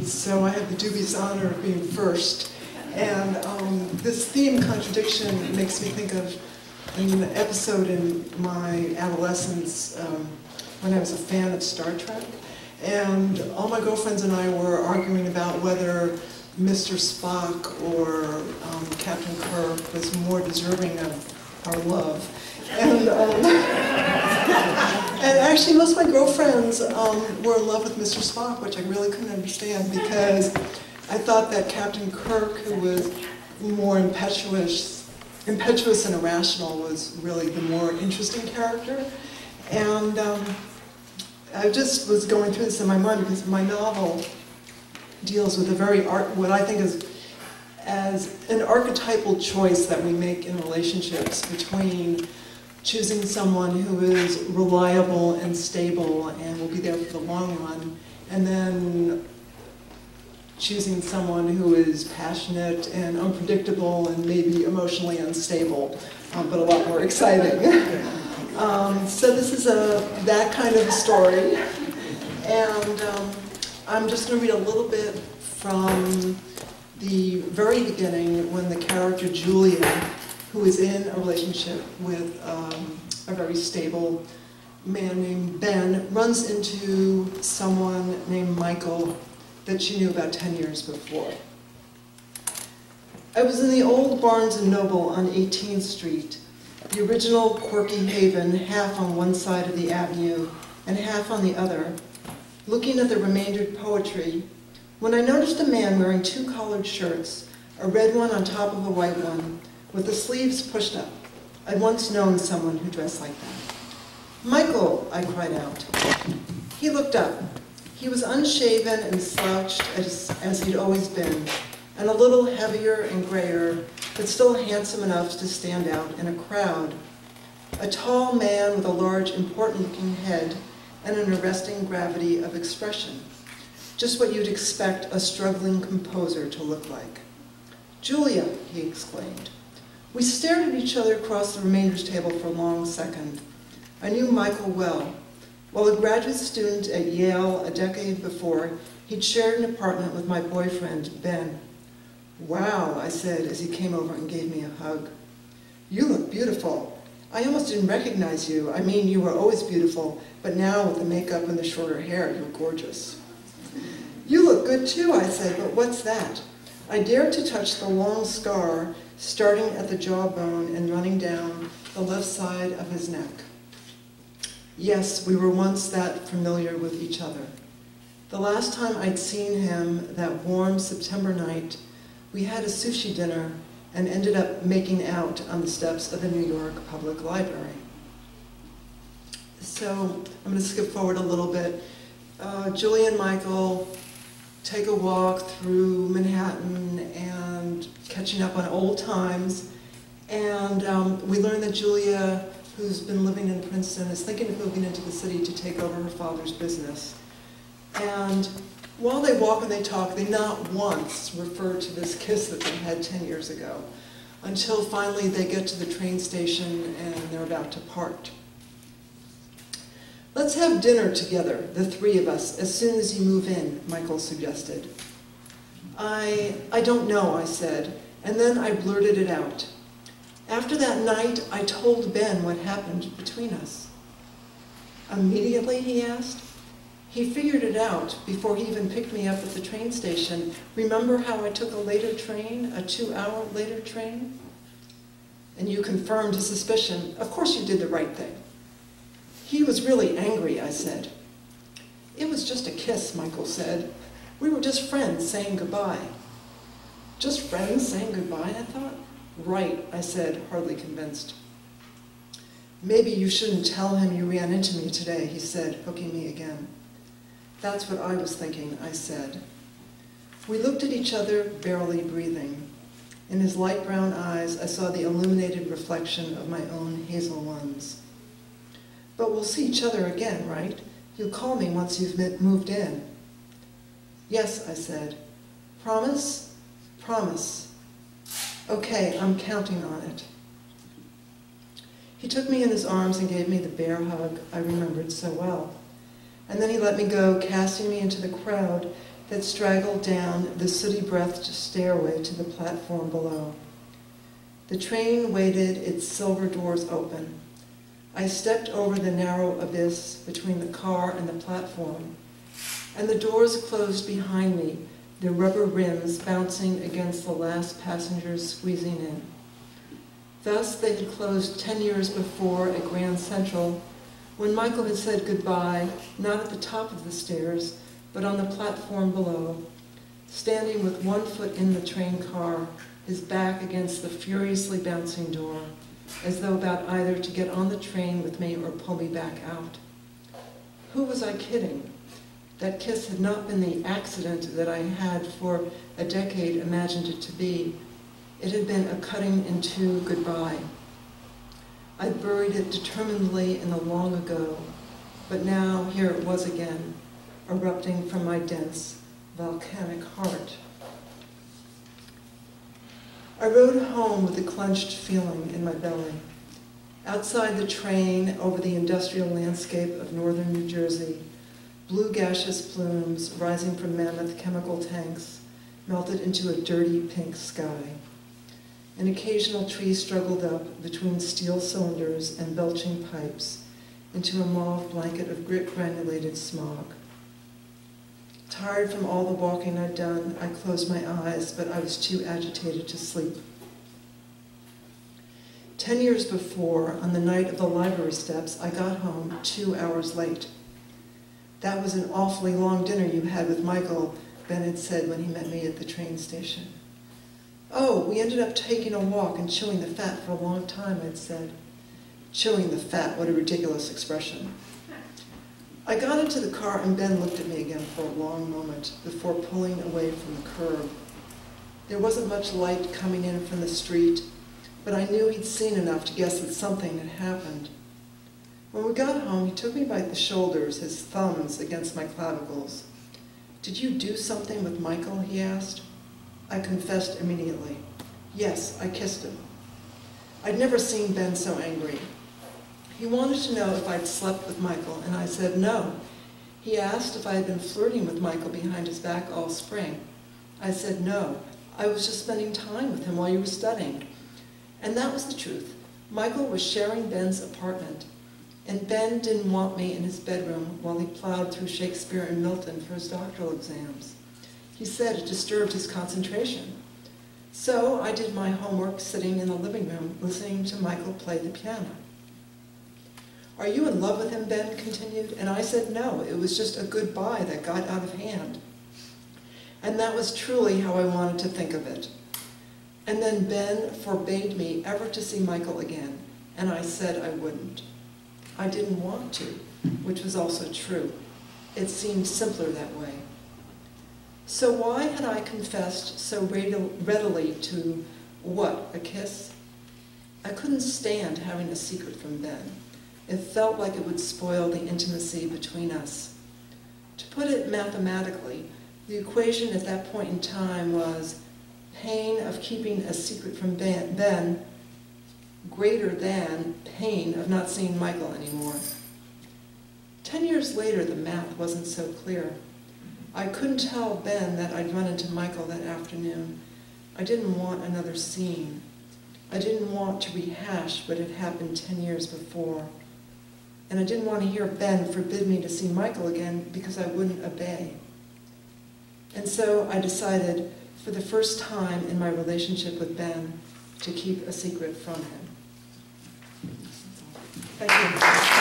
So I have the dubious honor of being first. And this theme, Contradiction, makes me think of an episode in my adolescence when I was a fan of Star Trek. And all my girlfriends and I were arguing about whether Mr. Spock or Captain Kirk was more deserving of our love. And, and actually most of my girlfriends were in love with Mr. Spock, which I really couldn't understand because I thought that Captain Kirk, who was more impetuous and irrational, was really the more interesting character. And I just was going through this in my mind because my novel deals with a very what I think is as an archetypal choice that we make in relationships between choosing someone who is reliable and stable and will be there for the long run, and then choosing someone who is passionate and unpredictable and maybe emotionally unstable, but a lot more exciting. So this is that kind of a story, and I'm just going to read a little bit from the very beginning when the character Julia, who is in a relationship with a very stable man named Ben, runs into someone named Michael that she knew about 10 years before. I was in the old Barnes & Noble on 18th Street, the original quirky haven, half on one side of the avenue and half on the other, looking at the remaindered poetry, when I noticed a man wearing two collared shirts, a red one on top of a white one, with the sleeves pushed up. I'd once known someone who dressed like that. "Michael," I cried out. He looked up. He was unshaven and slouched as he'd always been, and a little heavier and grayer, but still handsome enough to stand out in a crowd. A tall man with a large, important-looking head and an arresting gravity of expression. Just what you'd expect a struggling composer to look like. "Julia," he exclaimed. We stared at each other across the remainders table for a long second. I knew Michael well. While a graduate student at Yale a decade before, he'd shared an apartment with my boyfriend, Ben. "Wow," I said as he came over and gave me a hug. "You look beautiful. I almost didn't recognize you. I mean, you were always beautiful, but now with the makeup and the shorter hair, you're gorgeous." "You look good too," I said, "but what's that?" I dared to touch the long scar starting at the jawbone and running down the left side of his neck. Yes, we were once that familiar with each other. The last time I'd seen him, that warm September night, we had a sushi dinner and ended up making out on the steps of the New York Public Library. So I'm going to skip forward a little bit. Julie and Michael take a walk through Manhattan and catching up on old times. And we learn that Julia, who's been living in Princeton, is thinking of moving into the city to take over her father's business. And while they walk and they talk, they not once refer to this kiss that they had 10 years ago, until finally they get to the train station and they're about to part. "Let's have dinner together, the three of us, as soon as you move in," Michael suggested. I don't know," I said, and then I blurted it out. "After that night, I told Ben what happened between us." "Immediately?" he asked. "He figured it out before he even picked me up at the train station. Remember how I took a later train, a 2-hour later train?" "And you confirmed his suspicion. Of course you did the right thing." "He was really angry," I said. "It was just a kiss," Michael said. "We were just friends saying goodbye." "Just friends saying goodbye," I thought. "Right," I said, hardly convinced. "Maybe you shouldn't tell him you ran into me today," he said, hooking me again. "That's what I was thinking," I said. We looked at each other, barely breathing. In his light brown eyes, I saw the illuminated reflection of my own hazel ones. "But we'll see each other again, right? You'll call me once you've moved in." "Yes," I said. "Promise?" "Promise." "Okay, I'm counting on it." He took me in his arms and gave me the bear hug I remembered so well. And then he let me go, casting me into the crowd that straggled down the sooty-breathed stairway to the platform below. The train waited, its silver doors open. I stepped over the narrow abyss between the car and the platform, and the doors closed behind me, their rubber rims bouncing against the last passengers squeezing in. Thus they had closed 10 years before at Grand Central, when Michael had said goodbye, not at the top of the stairs, but on the platform below, standing with one foot in the train car, his back against the furiously bouncing door, as though about either to get on the train with me or pull me back out. Who was I kidding? That kiss had not been the accident that I had for a decade imagined it to be. It had been a cutting in two goodbye. I buried it determinedly in the long ago, but now here it was again, erupting from my dense, volcanic heart. I rode home with a clenched feeling in my belly. Outside the train, over the industrial landscape of northern New Jersey, blue gaseous plumes rising from mammoth chemical tanks melted into a dirty pink sky. An occasional tree struggled up between steel cylinders and belching pipes into a mauve blanket of grit-granulated smog. Tired from all the walking I'd done, I closed my eyes, but I was too agitated to sleep. 10 years before, on the night of the library steps, I got home 2 hours late. That was an awfully long dinner you had with Michael, Ben had said when he met me at the train station. Oh, we ended up taking a walk and chewing the fat for a long time, I'd said. Chewing the fat, what a ridiculous expression. I got into the car and Ben looked at me again for a long moment before pulling away from the curb. There wasn't much light coming in from the street, but I knew he'd seen enough to guess that something had happened. When we got home, he took me by the shoulders, his thumbs against my clavicles. "Did you do something with Michael?" he asked. I confessed immediately. Yes, I kissed him. I'd never seen Ben so angry. He wanted to know if I'd slept with Michael, and I said no. He asked if I had been flirting with Michael behind his back all spring. I said no. I was just spending time with him while you were studying. And that was the truth. Michael was sharing Ben's apartment, and Ben didn't want me in his bedroom while he plowed through Shakespeare and Milton for his doctoral exams. He said it disturbed his concentration. So I did my homework sitting in the living room listening to Michael play the piano. "Are you in love with him?" Ben continued, and I said no, it was just a goodbye that got out of hand. And that was truly how I wanted to think of it. And then Ben forbade me ever to see Michael again, and I said I wouldn't. I didn't want to, which was also true. It seemed simpler that way. So why had I confessed so readily to, what, a kiss? I couldn't stand having a secret from Ben. It felt like it would spoil the intimacy between us. To put it mathematically, the equation at that point in time was pain of keeping a secret from Ben greater than pain of not seeing Michael anymore. 10 years later, the math wasn't so clear. I couldn't tell Ben that I'd run into Michael that afternoon. I didn't want another scene. I didn't want to rehash what had happened 10 years before. And I didn't want to hear Ben forbid me to see Michael again because I wouldn't obey. And so I decided, for the first time in my relationship with Ben, to keep a secret from him. Thank you.